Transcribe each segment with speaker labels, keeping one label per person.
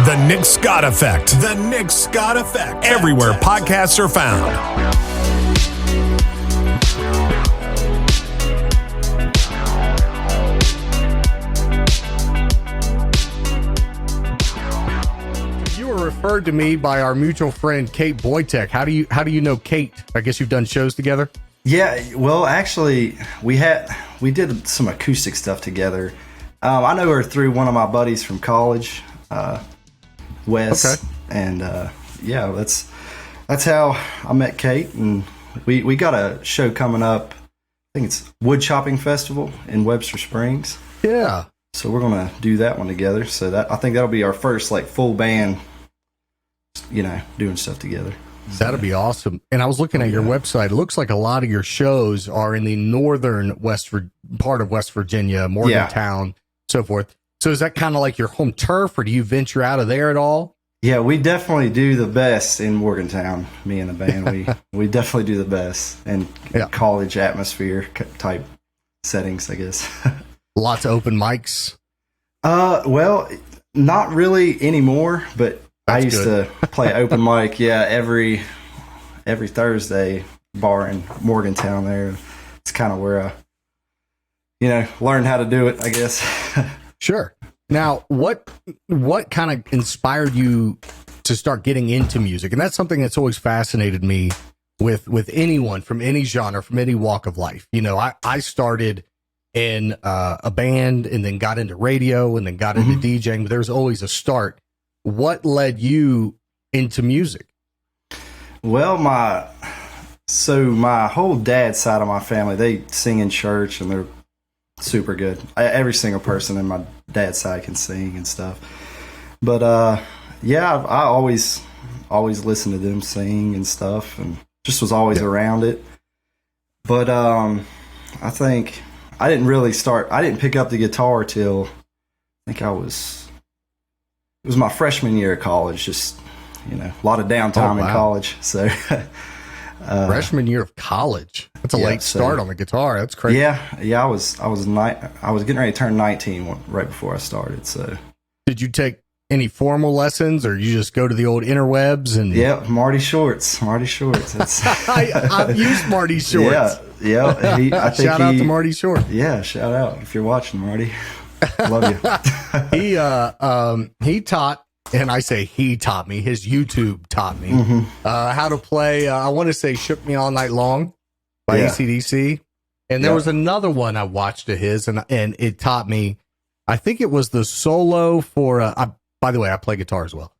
Speaker 1: The Nick Scott Effect. The Nick Scott Effect. Everywhere podcasts are found.
Speaker 2: You were referred to me by our mutual friend Kate Boytek. How do you know Kate? I guess you've done shows together.
Speaker 3: Yeah, well, actually, we did some acoustic stuff together. I know her through one of my buddies from college, Wes, okay. And yeah, that's how I met Kate, and we got a show coming up. I think it's Wood Chopping Festival in Webster Springs.
Speaker 2: Yeah.
Speaker 3: So we're gonna do that one together. So I think that'll be our first like full band, doing stuff together.
Speaker 2: That'll be awesome. And I was looking at your website. It looks like a lot of your shows are in the northern part of West Virginia, Morgantown, so forth. So is that kind of like your home turf, or do you venture out of there at all?
Speaker 3: Yeah, we definitely do the best in Morgantown. Me and the band, we definitely do the best in college atmosphere type settings, I guess.
Speaker 2: Lots of open mics.
Speaker 3: Well, not really anymore, but I used to play open mic, every Thursday bar in Morgantown there. It's kind of where I, learned how to do it, I guess.
Speaker 2: Sure. Now, what kind of inspired you to start getting into music? And that's something that's always fascinated me with anyone from any genre, from any walk of life. I started in a band and then got into radio and then got into DJing, but there's always a start. What led you into music?
Speaker 3: Well, my whole dad's side of my family, they sing in church and they're super good. Every single person in my dad's side can sing and stuff. But I always listened to them sing and stuff, and just was always around it. But I think I didn't pick up the guitar till I think it was my freshman year of college. Just a lot of downtime in college. So
Speaker 2: freshman year of college. That's a late start on the guitar. That's crazy.
Speaker 3: Yeah. I was getting ready to turn 19 right before I started. So
Speaker 2: did you take any formal lessons, or you just go to the old interwebs and?
Speaker 3: Yeah, Marty Shorts. That's
Speaker 2: I've used Marty Shorts.
Speaker 3: Yeah.
Speaker 2: Shout out to Marty Shorts.
Speaker 3: Yeah, shout out if you're watching, Marty. Love
Speaker 2: you. He taught, and I say he taught me, his YouTube taught me how to play, I want to say Shook Me All Night Long by AC/DC. And there was another one I watched of his, and it taught me, I think it was the solo for, by the way, I play guitar as well.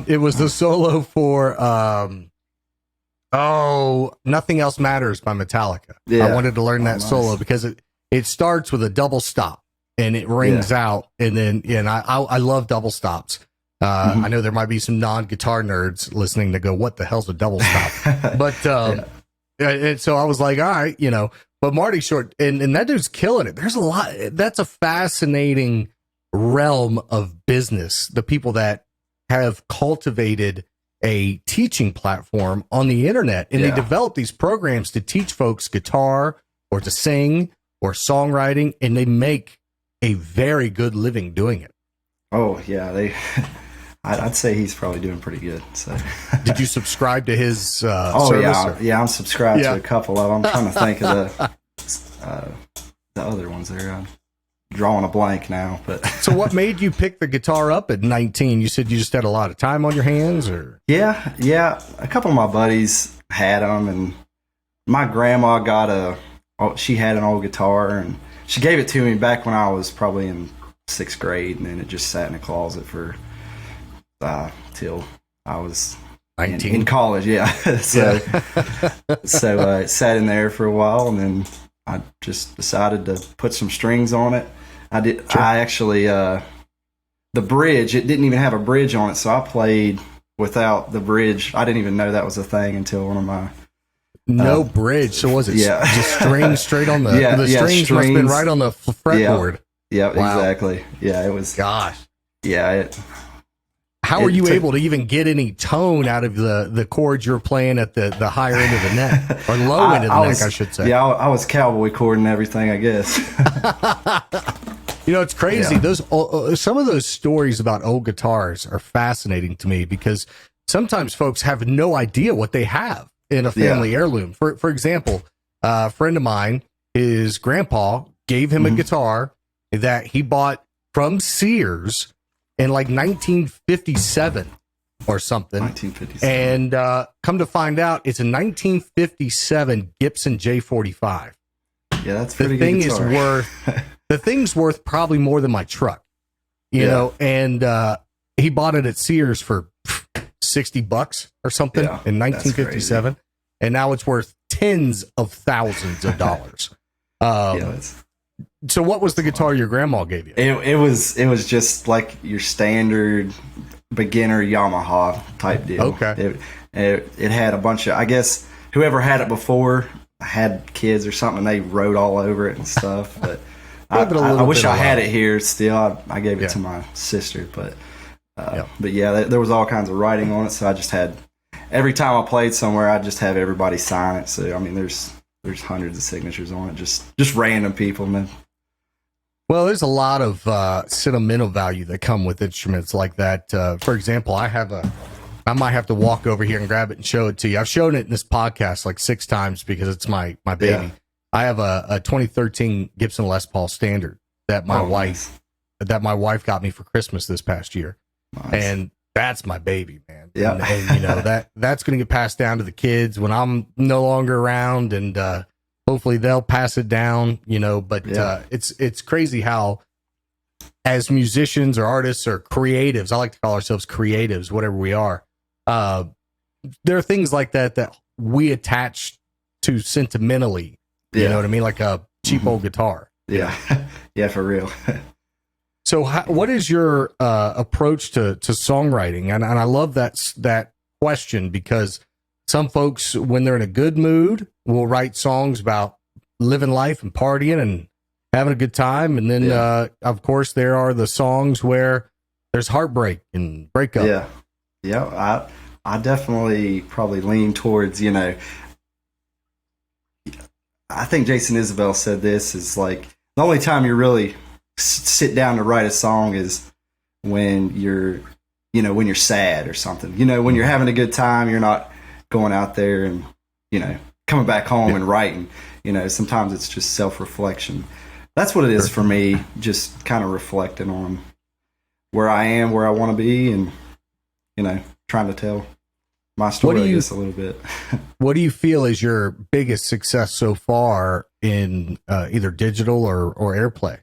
Speaker 2: It was the solo for, Nothing Else Matters by Metallica. Yeah. I wanted to learn that solo because it starts with a double stop. And it rings out, and then I love double stops. I know there might be some non-guitar nerds listening to go, "What the hell's a double stop?" But and so I was like, "All right, But Marty Short, and that dude's killing it. There's a lot. That's a fascinating realm of business. The people that have cultivated a teaching platform on the internet, and they develop these programs to teach folks guitar or to sing or songwriting, and they make a very good living doing it.
Speaker 3: Oh yeah, I'd say he's probably doing pretty good. So,
Speaker 2: did you subscribe to his?
Speaker 3: Service yeah, I'm subscribed to a couple of them. I'm trying to think of the other ones there. I'm drawing a blank now. But
Speaker 2: so, what made you pick the guitar up at 19? You said you just had a lot of time on your hands, or?
Speaker 3: Yeah. A couple of my buddies had them, and my grandma she had an old guitar, and she gave it to me back when I was probably in 6th grade, and then it just sat in a closet for till I was 19 in college. Yeah, so it sat in there for a while, and then I just decided to put some strings on it. I did. Sure. I actually the bridge. It didn't even have a bridge on it, so I played without the bridge. I didn't even know that was a thing until one of my.
Speaker 2: No bridge. So was it just strings straight on the the strings must have been right on the fretboard.
Speaker 3: Yeah, wow. Exactly. Yeah, it was.
Speaker 2: Gosh.
Speaker 3: Yeah.
Speaker 2: How were you able to even get any tone out of the chords you're playing at the higher end of the neck, or low end of the neck, I should say?
Speaker 3: Yeah, I was cowboy chording everything, I guess.
Speaker 2: It's crazy. Those some of those stories about old guitars are fascinating to me because sometimes folks have no idea what they have in a family heirloom. For example, a friend of mine, his grandpa gave him a guitar that he bought from Sears in like 1957 or something. 1957. And come to find out, it's a 1957 Gibson J45.
Speaker 3: Yeah, that's pretty good guitar.
Speaker 2: The thing's worth probably more than my truck, you know, and he bought it at Sears for $60 or something in 1957. And now it's worth tens of thousands of dollars. So what was the guitar your grandma gave you?
Speaker 3: It was just like your standard beginner Yamaha type deal.
Speaker 2: Okay.
Speaker 3: It had a bunch of, I guess, whoever had it before had kids or something, they wrote all over it and stuff. But I wish I had it here still. I gave it to my sister, but there was all kinds of writing on it. So I just had, every time I played somewhere, I just have everybody sign it. So I mean, there's hundreds of signatures on it, just random people, man.
Speaker 2: Well, there's a lot of sentimental value that come with instruments like that. For example, I might have to walk over here and grab it and show it to you. I've shown it in this podcast like 6 times because it's my baby. Yeah. I have a 2013 Gibson Les Paul Standard that my wife got me for Christmas this past year. Nice. And that's my baby, man.
Speaker 3: Yeah.
Speaker 2: And that's going to get passed down to the kids when I'm no longer around, and hopefully they'll pass it down, but it's crazy how, as musicians or artists or creatives, I like to call ourselves creatives, whatever we are, there are things like that we attach to sentimentally, you know what I mean? Like a cheap old guitar.
Speaker 3: Yeah. Yeah, for real.
Speaker 2: So what is your approach to songwriting? And I love that question, because some folks, when they're in a good mood, will write songs about living life and partying and having a good time. And then, of course, there are the songs where there's heartbreak and breakup.
Speaker 3: Yeah. Yeah. I definitely probably lean towards, I think Jason Isbell said this is like, the only time you really sit down to write a song is when you're sad or something. When you're having a good time, you're not going out there and, coming back home and writing. Sometimes it's just self-reflection. That's what it is for me, just kind of reflecting on where I am, where I want to be, and, trying to tell my story, I guess, a little bit.
Speaker 2: What do you feel is your biggest success so far in either digital or airplay?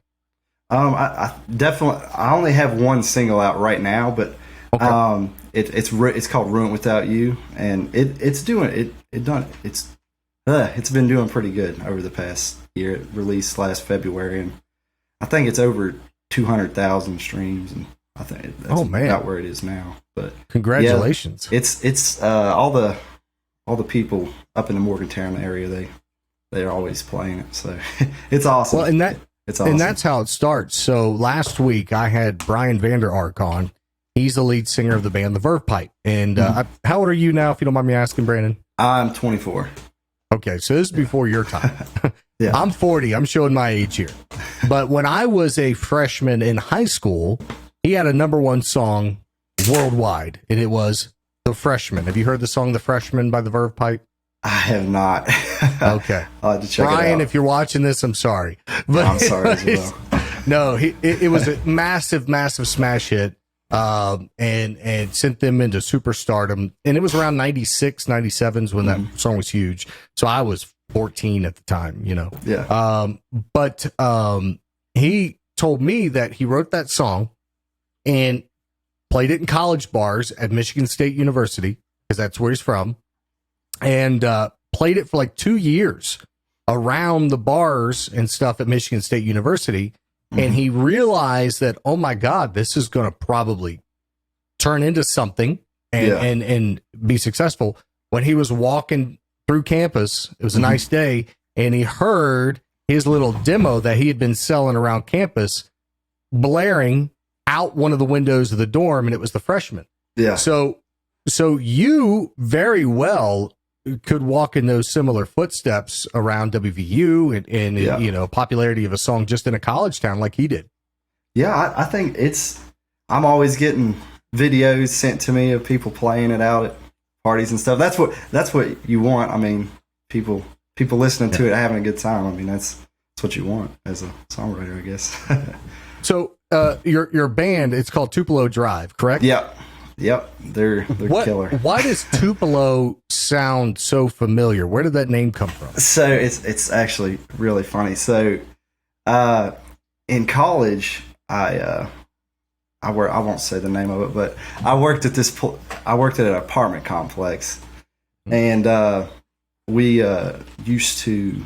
Speaker 3: I definitely, I only have one single out right now, but it's called Ruint Without You, and it's been doing pretty good over the past year. It released last February, and I think it's over 200,000 streams, and I think that's about where it is now. But
Speaker 2: congratulations!
Speaker 3: Yeah, it's all the people up in the Morgantown area, they're always playing it, so it's awesome.
Speaker 2: Well, it's awesome. And that's how it starts. So last week I had Brian Vander Ark on. He's the lead singer of the band The Verve Pipe. And how old are you now, if you don't mind me asking, Brandon?
Speaker 3: I'm 24.
Speaker 2: Okay, so this is before your time.
Speaker 3: Yeah.
Speaker 2: I'm 40. I'm showing my age here. But when I was a freshman in high school, he had a #1 song worldwide, and it was The Freshman. Have you heard the song The Freshman by The Verve Pipe?
Speaker 3: I have not.
Speaker 2: Okay.
Speaker 3: I'll have to check
Speaker 2: Brian,
Speaker 3: it out.
Speaker 2: If you're watching this, I'm sorry. But
Speaker 3: I'm sorry as well.
Speaker 2: No, it was a massive, massive smash hit, and sent them into superstardom. And it was around 96, 97s when that song was huge. So I was 14 at the time,
Speaker 3: Yeah.
Speaker 2: But he told me that he wrote that song and played it in college bars at Michigan State University, because that's where he's from, and played it for like 2 years around the bars and stuff at Michigan State University. And he realized that, oh my God, this is going to probably turn into something and be successful. When he was walking through campus, it was a nice day, and he heard his little demo that he had been selling around campus blaring out one of the windows of the dorm, and it was The Freshman.
Speaker 3: Yeah.
Speaker 2: So you very well could walk in those similar footsteps around WVU and popularity of a song just in a college town like he did.
Speaker 3: Yeah, I think I'm always getting videos sent to me of people playing it out at parties and stuff. That's what you want. I mean, people listening to it, having a good time. I mean, that's what you want as a songwriter, I guess.
Speaker 2: So, your band, it's called Tupelo Drive, correct?
Speaker 3: Yep. They're killer.
Speaker 2: Why does Tupelo sound so familiar? Where did that name come from?
Speaker 3: So it's actually really funny. So, in college, I won't say the name of it, but I worked at an apartment complex, and we used to.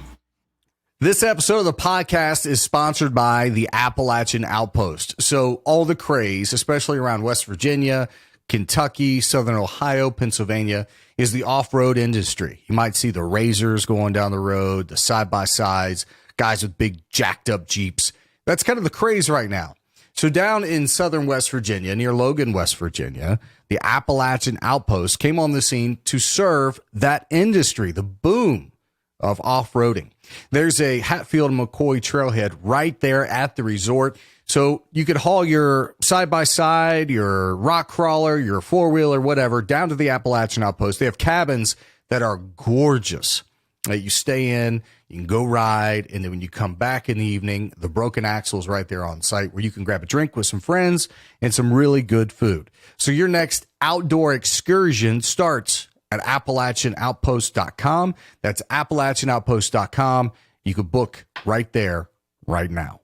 Speaker 2: This episode of the podcast is sponsored by the Appalachian Outpost. So all the craze, especially around West Virginia, Kentucky, Southern Ohio, Pennsylvania, is the off-road industry. You might see the Razors going down the road, the side-by-sides, guys with big jacked-up Jeeps. That's kind of the craze right now. So down in southern West Virginia, near Logan, West Virginia, the Appalachian Outpost came on the scene to serve that industry, the boom of off-roading. There's a Hatfield and McCoy trailhead right there at the resort. So you could haul your side-by-side, your rock crawler, your four-wheeler, whatever, down to the Appalachian Outpost. They have cabins that are gorgeous that you stay in, you can go ride, and then when you come back in the evening, the Broken Axle's right there on site where you can grab a drink with some friends and some really good food. So your next outdoor excursion starts at AppalachianOutpost.com. That's AppalachianOutpost.com. You could book right there, right now.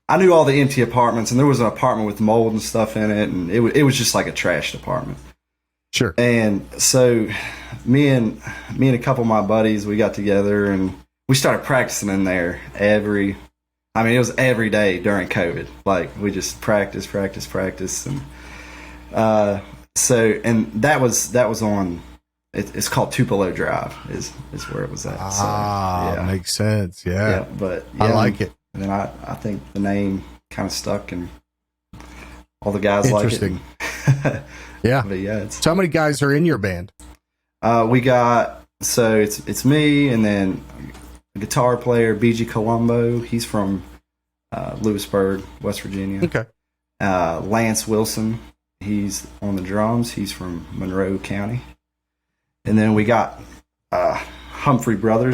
Speaker 3: I knew all the empty apartments, and there was an apartment with mold and stuff in it, and it was just like a trashed apartment.
Speaker 2: Sure.
Speaker 3: And so me and a couple of my buddies, we got together and we started practicing in there it was every day during COVID. Like we just practice. And and that was on, it's called Tupelo Drive is where it was at.
Speaker 2: Makes sense. Yeah.
Speaker 3: But
Speaker 2: I like it.
Speaker 3: And then I think the name kind of stuck and all the guys like it.
Speaker 2: Interesting. Yeah.
Speaker 3: But yeah.
Speaker 2: So how many guys are in your band?
Speaker 3: We got, so it's me and then a guitar player, BG Colombo. He's from Lewisburg, West Virginia.
Speaker 2: Okay.
Speaker 3: Lance Wilson. He's on the drums. He's from Monroe County. And then we got Humphrey brother,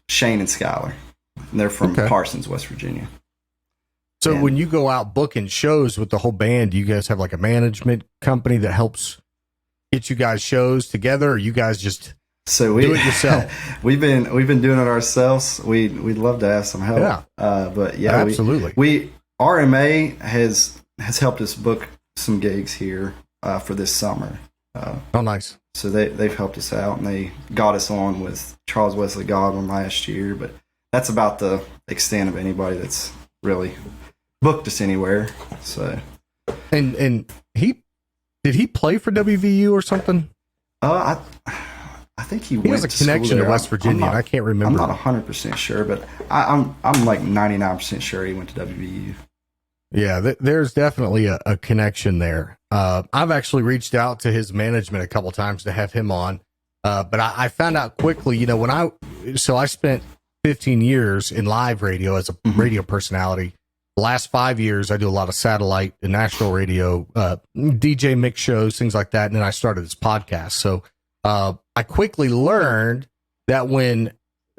Speaker 3: Shane and Skyler. And they're from Parsons, West Virginia.
Speaker 2: So when you go out booking shows with the whole band, do you guys have like a management company that helps get you guys shows together, or you guys just do it yourself?
Speaker 3: We've been doing it ourselves. We'd love to have some help.
Speaker 2: Yeah.
Speaker 3: But yeah,
Speaker 2: absolutely.
Speaker 3: We RMA has helped us book some gigs here for this summer.
Speaker 2: Oh, nice.
Speaker 3: So they've helped us out, and they got us on with Charles Wesley Godwin last year. But that's about the extent of anybody that's really booked us anywhere. So,
Speaker 2: and did he play for WVU or something?
Speaker 3: I think he
Speaker 2: has a connection to West Virginia. I can't remember.
Speaker 3: I'm not 100% sure, but I'm like 99% sure he went to WVU.
Speaker 2: Yeah, there's definitely a connection there. I've actually reached out to his management a couple times to have him on, but I found out quickly. I spent 15 years in live radio as a radio personality. The last 5 years, I do a lot of satellite and national radio, DJ mix shows, things like that. And then I started this podcast. So I quickly learned that when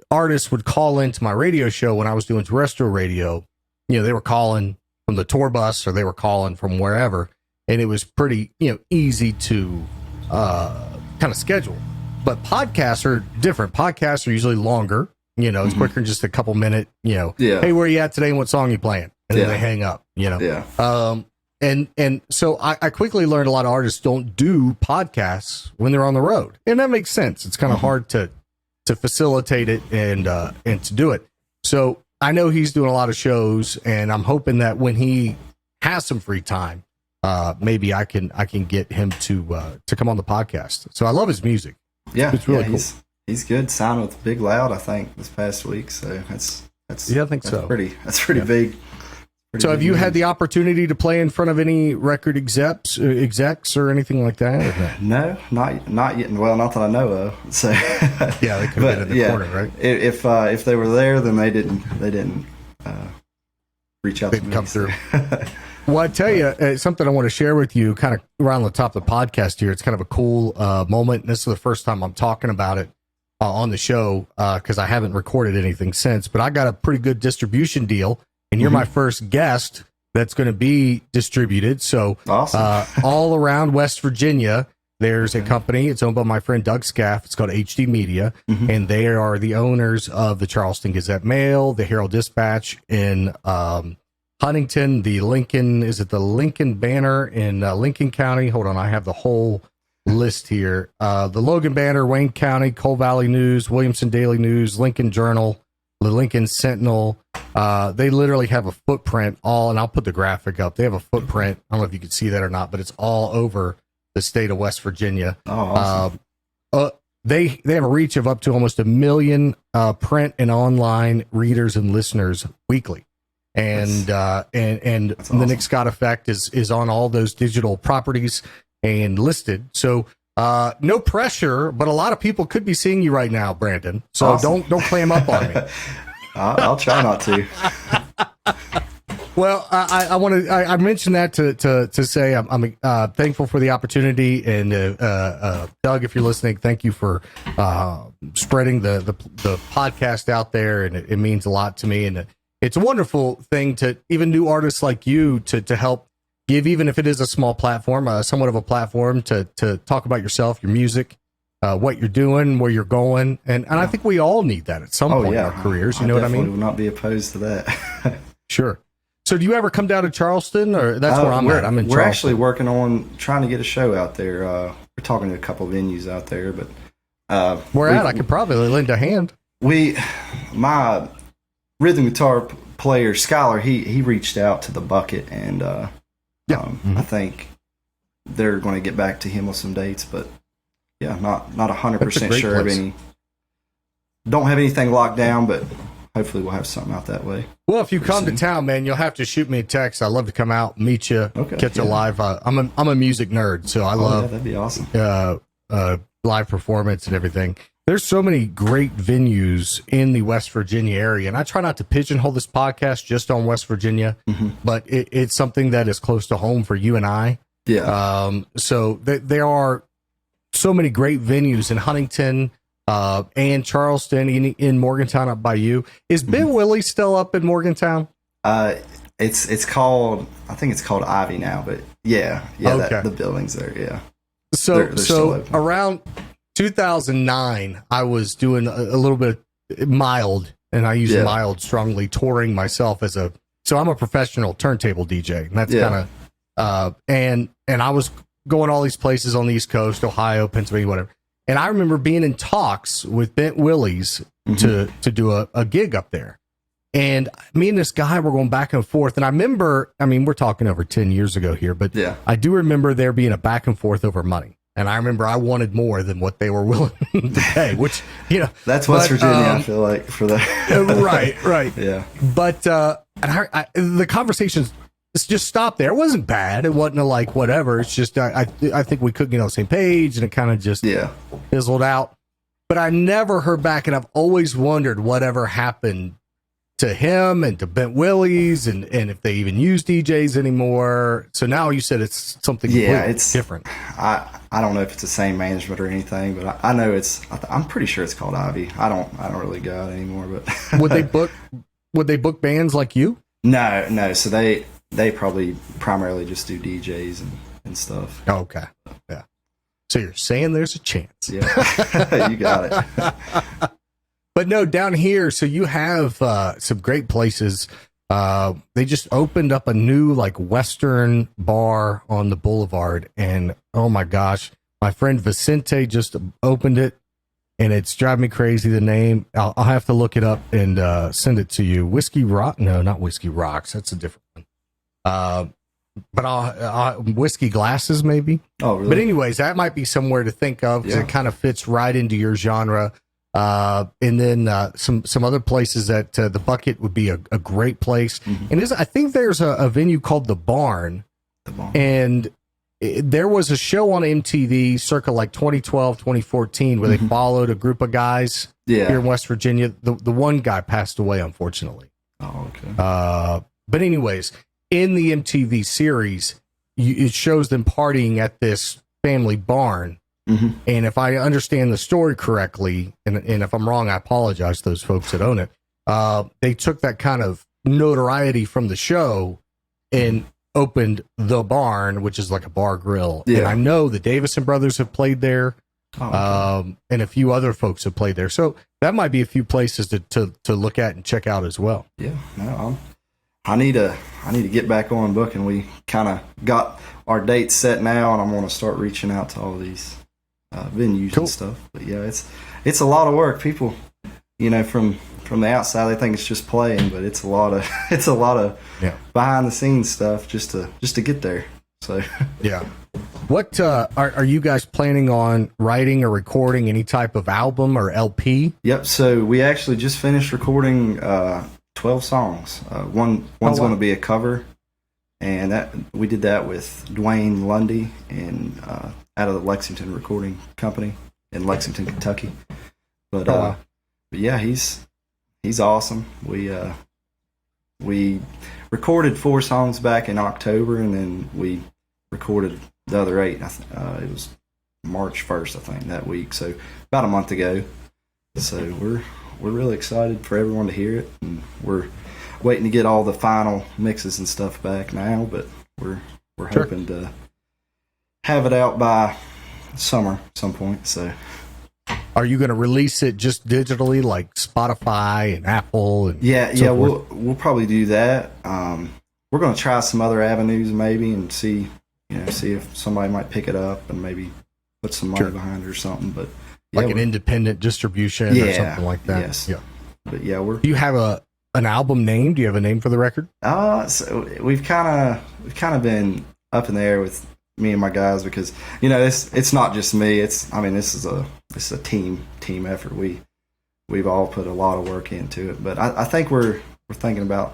Speaker 2: artists would call into my radio show when I was doing terrestrial radio, they were calling from the tour bus or they were calling from wherever. And it was pretty, easy to kind of schedule. But podcasts are different. Podcasts are usually longer. It's quicker than just a couple minute, hey, where are you at today and what song are you playing? And then they hang up,
Speaker 3: Yeah.
Speaker 2: And so I quickly learned a lot of artists don't do podcasts when they're on the road. And that makes sense. It's kind of hard to facilitate it and to do it. So I know he's doing a lot of shows, and I'm hoping that when he has some free time, maybe I can get him to come on the podcast. So I love his music.
Speaker 3: Yeah.
Speaker 2: It's really cool.
Speaker 3: He's good. Signed with Big Loud, I think, this past week. So I think so. That's pretty big.
Speaker 2: So have you had the opportunity to play in front of any record execs or anything like that?
Speaker 3: No, not yet. Well, not that I know of. So
Speaker 2: yeah, they could have been in the corner, right?
Speaker 3: If they were there, then they didn't reach out to me.
Speaker 2: Come through. Well, I tell you, something I want to share with you kind of around the top of the podcast here. It's kind of a cool moment. And this is the first time I'm talking about it on the show because I haven't recorded anything since. But I got a pretty good distribution deal, and you're my first guest that's going to be distributed. So awesome. All around West Virginia, there's a company. It's owned by my friend Doug Scaff. It's called HD Media, and they are the owners of the Charleston Gazette-Mail, the Herald Dispatch in Huntington, the Lincoln Banner in Lincoln County? Hold on, I have the whole list here. The Logan Banner, Wayne County, Cole Valley News, Williamson Daily News, Lincoln Journal, the Lincoln Sentinel. They literally have a footprint and I'll put the graphic up. They have a footprint. I don't know if you can see that or not, but it's all over the state of West Virginia. Oh, awesome. They have a reach of up to almost 1 million print and online readers and listeners weekly. And awesome. The Nick Scott Effect is on all those digital properties and listed. So no pressure, but a lot of people could be seeing you right now, Brandon. So awesome. Don't clam up on me.
Speaker 3: I'll try not to.
Speaker 2: Well, I mentioned that to say I'm thankful for the opportunity, and Doug, if you're listening, thank you for spreading the podcast out there, and it means a lot to me, and it's a wonderful thing to even new artists like you to help give, even if it is a small platform, somewhat of a platform to talk about yourself, your music, what you're doing, where you're going, and I think we all need that at some point in our careers. You know what I mean?
Speaker 3: I will not be opposed to that.
Speaker 2: Sure. So do you ever come down to Charleston, or that's where I'm at? I'm in Charleston. We're
Speaker 3: actually working on trying to get a show out there. We're talking to a couple venues out there, but
Speaker 2: I could probably lend a hand.
Speaker 3: My rhythm guitar player Skyler, he reached out to the Bucket, and I think they're going to get back to him with some dates, but not 100% sure of any. Don't have anything locked down, but hopefully we'll have something out that way.
Speaker 2: Well, if you come to town, man, you'll have to shoot me a text. I'd love to come out, meet you, catch a live. I'm a music nerd, so I love
Speaker 3: that'd be awesome.
Speaker 2: Live performance and everything. There's so many great venues in the West Virginia area, and I try not to pigeonhole this podcast just on West Virginia, but it's something that is close to home for you and I. Yeah. So there are so many great venues in Huntington, and Charleston, in Morgantown up by you. Is Ben Willie's still up in Morgantown?
Speaker 3: It's called, I think it's called Ivy now, but okay. The building's there. Yeah.
Speaker 2: So around 2009, I was doing a little bit mild, and I use mild strongly, touring myself so I'm a professional turntable DJ, and that's kind of, and I was going all these places on the East Coast, Ohio, Pennsylvania, whatever. And I remember being in talks with Bent Willie's to do a gig up there. And me and this guy were going back and forth. And I remember, we're talking over 10 years ago here, but I do remember there being a back and forth over money. And I remember I wanted more than what they were willing to pay, which,
Speaker 3: that's West Virginia, I feel like, for that.
Speaker 2: Right.
Speaker 3: Yeah.
Speaker 2: But the conversations just stopped there. It wasn't bad. It wasn't whatever. It's just I think we couldn't get on the same page, and it kind of just fizzled out. But I never heard back, and I've always wondered whatever happened to him and to Bent Willie's, and if they even use DJs anymore. So now you said it's something it's different.
Speaker 3: I don't know if it's the same management or anything, but I know I'm pretty sure it's called Ivy. I don't really go out anymore. But
Speaker 2: would they book bands like you?
Speaker 3: No. So they probably primarily just do DJs and stuff.
Speaker 2: Oh, okay. Yeah. So you're saying there's a chance.
Speaker 3: Yeah. You got it.
Speaker 2: But no, down here, so you have some great places. They just opened up a new Western bar on the boulevard, and oh my gosh, my friend Vicente just opened it, and it's driving me crazy. The name, I'll have to look it up and send it to you. Whiskey Rock? No, not Whiskey Rocks. That's a different one. But I'll Whiskey Glasses maybe. Oh, really? But anyways, that might be somewhere to think of, because it kind of fits right into your genre. And then some other places that the Bucket would be a great place. And I think there's a venue called The Barn. And there was a show on MTV circa 2012, 2014, where they followed a group of guys here in West Virginia. The one guy passed away, unfortunately.
Speaker 3: Oh, okay.
Speaker 2: But anyways, in the MTV series, it shows them partying at this family barn. Mm-hmm. And if I understand the story correctly, and if I'm wrong, I apologize to those folks that own it. They took that kind of notoriety from the show and opened the barn, which is like a bar grill. Yeah. And I know the Davison brothers have played there. Oh, okay. And a few other folks have played there. So that might be a few places to look at and check out as well.
Speaker 3: Yeah, no, I need to get back on booking. We kind of got our dates set now, and I'm going to start reaching out to all these venues and stuff. But yeah, it's a lot of work. People, from the outside, they think it's just playing, but it's a lot of behind the scenes stuff just to get there. So
Speaker 2: yeah. What are you guys planning on writing or recording any type of album or LP?
Speaker 3: Yep. So we actually just finished recording 12 songs. One's going to be a cover, and that we did that with Duane Lundy and out of the Lexington Recording Company in Lexington, Kentucky. But yeah, he's awesome. We recorded 4 songs back in October, and then we recorded the other 8. It was March 1st, I think, that week. So about a month ago. So we're really excited for everyone to hear it, and we're waiting to get all the final mixes and stuff back now. But we're hoping to have it out by summer at some point. So.
Speaker 2: Are you going to release it just digitally, like Spotify and Apple? And
Speaker 3: yeah, we'll probably do that. We're going to try some other avenues maybe and see if somebody might pick it up and maybe put some money behind it or something. But yeah,
Speaker 2: like an independent distribution or something like that.
Speaker 3: Yes.
Speaker 2: Yeah.
Speaker 3: But yeah,
Speaker 2: Do you have an album name? Do you have a name for the record?
Speaker 3: So we've kind of been up in the air with me and my guys because it's not just me. This is a team effort. We've all put a lot of work into it. But I think we're thinking about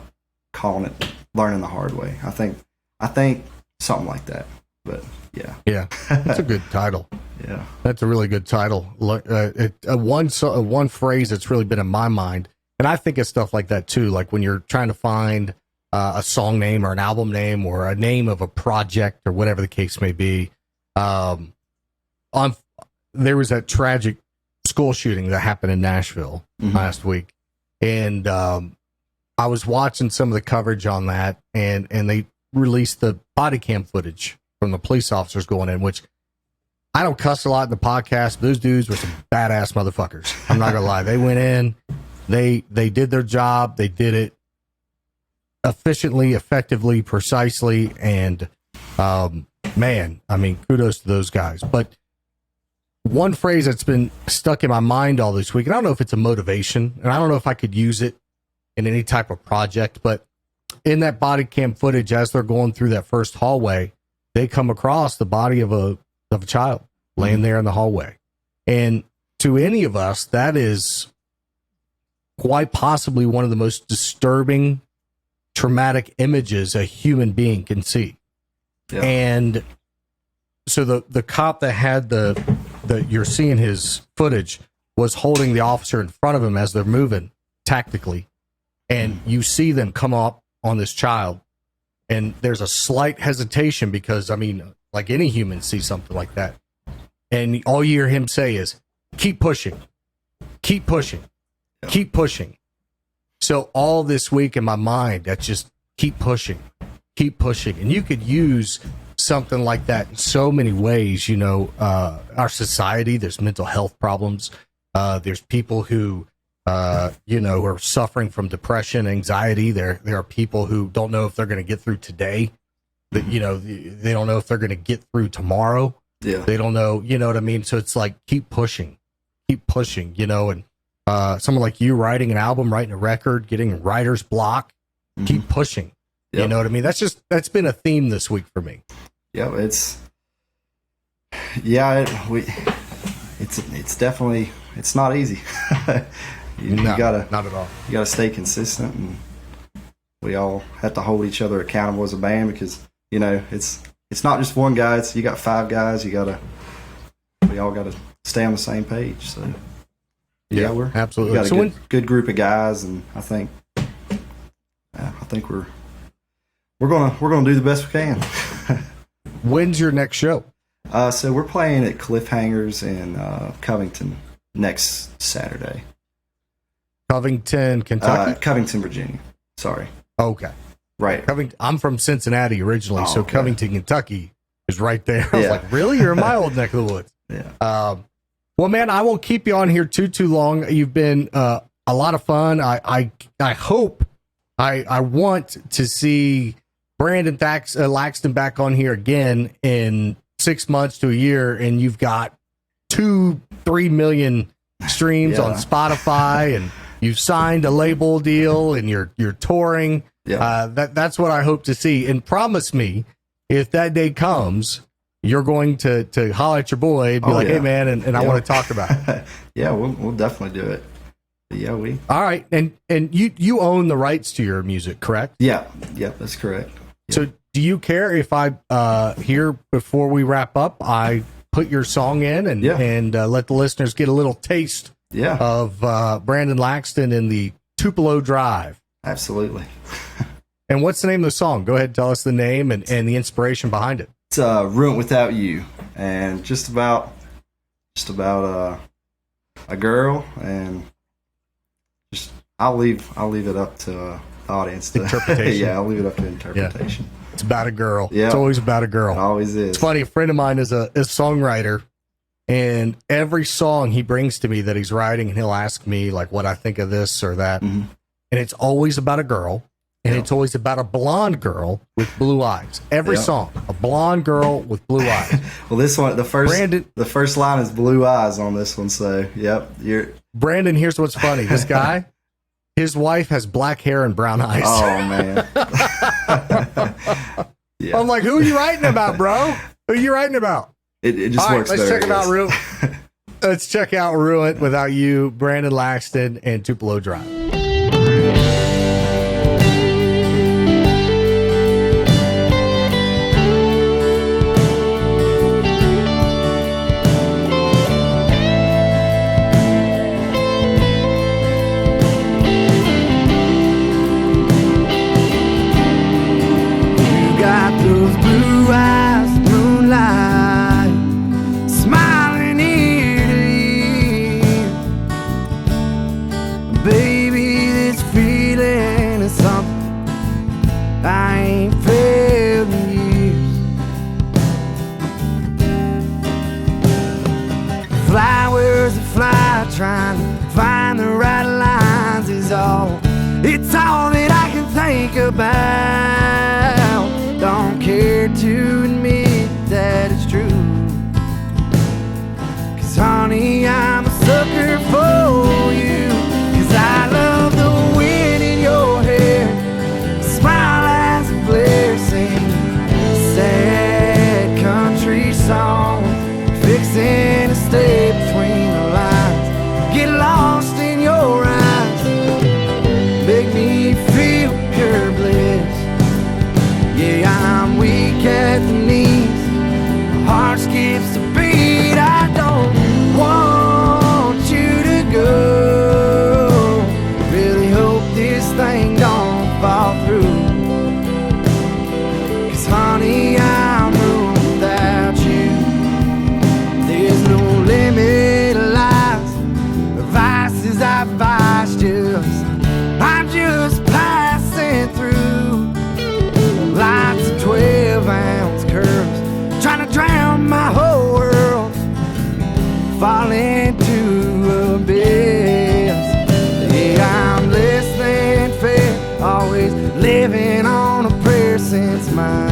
Speaker 3: calling it "Learning the Hard Way." I think something like that. But yeah,
Speaker 2: that's a good title.
Speaker 3: Yeah,
Speaker 2: that's a really good title. One phrase that's really been in my mind, and I think of stuff like that too. Like when you're trying to find a song name or an album name or a name of a project or whatever the case may be. There was that tragic school shooting that happened in Nashville last week. And I was watching some of the coverage on that, and they released the body cam footage from the police officers going in, which I don't cuss a lot in the podcast. Those dudes were some badass motherfuckers. I'm not going to lie. They went in, they did their job. They did it efficiently, effectively, precisely, and kudos to those guys. But one phrase that's been stuck in my mind all this week, and I don't know if it's a motivation, and I don't know if I could use it in any type of project, but in that body cam footage, as they're going through that first hallway, they come across the body of a child laying there in the hallway. And to any of us, that is quite possibly one of the most disturbing, traumatic images a human being can see. Yeah. And so the cop that had the you're seeing his footage was holding the officer in front of him as they're moving tactically, and you see them come up on this child, and there's a slight hesitation because like any human sees something like that, and all you hear him say is keep pushing, keep pushing, keep pushing. So all this week in my mind, that's just keep pushing. And you could use something like that in so many ways. Our society, there's mental health problems. There's people who, are suffering from depression, anxiety. There are people who don't know if they're going to get through today. They don't know if they're going to get through tomorrow.
Speaker 3: Yeah.
Speaker 2: They don't know, you know what I mean? So it's like, keep pushing, and someone like you writing an album, writing a record, getting writer's block, keep pushing. Yep. You know what I mean? That's been a theme this week for me.
Speaker 3: Yeah, it's definitely, it's not easy. you gotta,
Speaker 2: not at all.
Speaker 3: You gotta stay consistent, and we all have to hold each other accountable as a band because, it's not just one guy. You got 5 guys. We all gotta stay on the same page. So
Speaker 2: we're absolutely.
Speaker 3: We got a good group of guys, and I think think we're gonna do the best we can.
Speaker 2: When's your next show?
Speaker 3: So we're playing at Cliffhangers in Covington next Saturday.
Speaker 2: Covington, Kentucky?
Speaker 3: Covington, Virginia. Sorry.
Speaker 2: Okay.
Speaker 3: Right.
Speaker 2: I'm from Cincinnati originally, so
Speaker 3: okay.
Speaker 2: Covington, Kentucky is right there. I was like, really? You're in my old neck of the woods.
Speaker 3: Yeah.
Speaker 2: Well, man, I won't keep you on here too long. You've been a lot of fun. I hope, I want to see Brandon Laxton back on here again in 6 months to a year, and you've got 2-3 million streams on Spotify, and you've signed a label deal, and you're touring. Yeah. That's what I hope to see. And promise me, if that day comes, you're going to holler at your boy and be hey man, and I want to talk about it.
Speaker 3: Yeah, we'll definitely do it. Yeah,
Speaker 2: all right. And you own the rights to your music, correct?
Speaker 3: Yeah, that's correct. Yeah.
Speaker 2: So do you care if I here before we wrap up, I put your song in and let the listeners get a little taste of Brandon Laxton in the Tupelo Drive? Absolutely. And what's the name of the song? Go ahead and tell us the name and the inspiration behind it.
Speaker 3: It's Ruint Without You, and just about a girl, and just I'll leave it up to the audience to
Speaker 2: interpretation.
Speaker 3: I'll leave it up to interpretation.
Speaker 2: Yeah. It's about a girl. Yeah. It's always about a girl.
Speaker 3: It always is.
Speaker 2: It's funny, a friend of mine is a songwriter, and every song he brings to me that he's writing, and he'll ask me like what I think of this or that. Mm-hmm. And it's always about a girl. And it's always about a blonde girl with blue eyes. Every song, a blonde girl with blue eyes.
Speaker 3: Well, this one, the first line is blue eyes on this one. So,
Speaker 2: Brandon, here's what's funny. This guy, his wife has black hair and brown eyes.
Speaker 3: Oh, man.
Speaker 2: I'm like, who are you writing about, bro? Who are you writing about?
Speaker 3: It just works better.
Speaker 2: Let's check out Ruint Without You, Brandon Laxton, and Tupelo Drive.
Speaker 4: Trying to find the right lines is all. It's all that I can think about. Don't care to admit that it's true. 'Cause honey, I'm a sucker for you. 'Cause I love the wind in your hair, smile as a flare, sing sad country song, fixing to stay between the lines. Get lost in your eyes, make me feel pure bliss. Yeah, I'm weak at the knees, my heart skips a beat. I don't want you to go. Really hope this thing don't fall through. 'Cause honey, I'm ruined without you. There's no limit of lies, vices I vice just, I'm just passing through. Lots of 12-ounce curves, trying to drown my whole world, fall into abyss. Yeah, I'm less than fair, always living on a prayer since my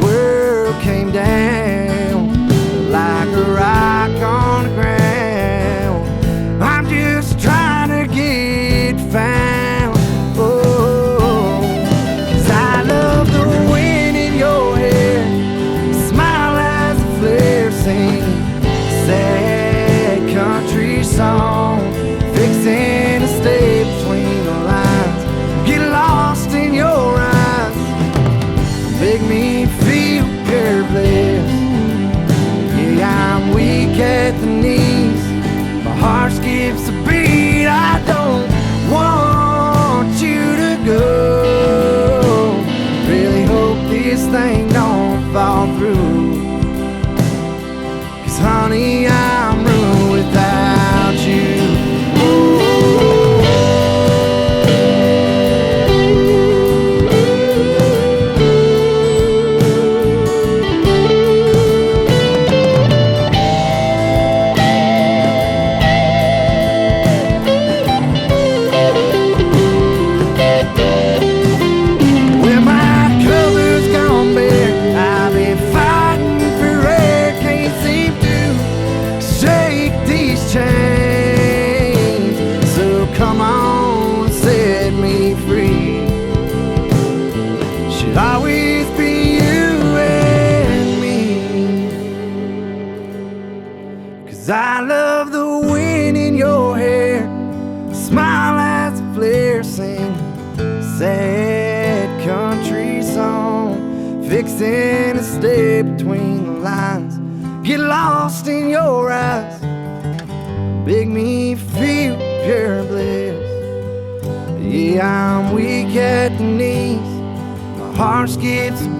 Speaker 4: world came down like a rock on the ground. I'm just trying to get found. Oh, 'cause I love the wind in your hair, smile as a flare, sing sad country song, fixing to stay between the lines. Get lost in your eyes, make me feel pure bliss. Yeah, I'm weak at the knees, my heart skips a beat. I don't want you to go. sad country song, fixing to stay between the lines, get lost in your eyes, make me feel pure bliss. Yeah, I'm weak at the knees, my heart skips a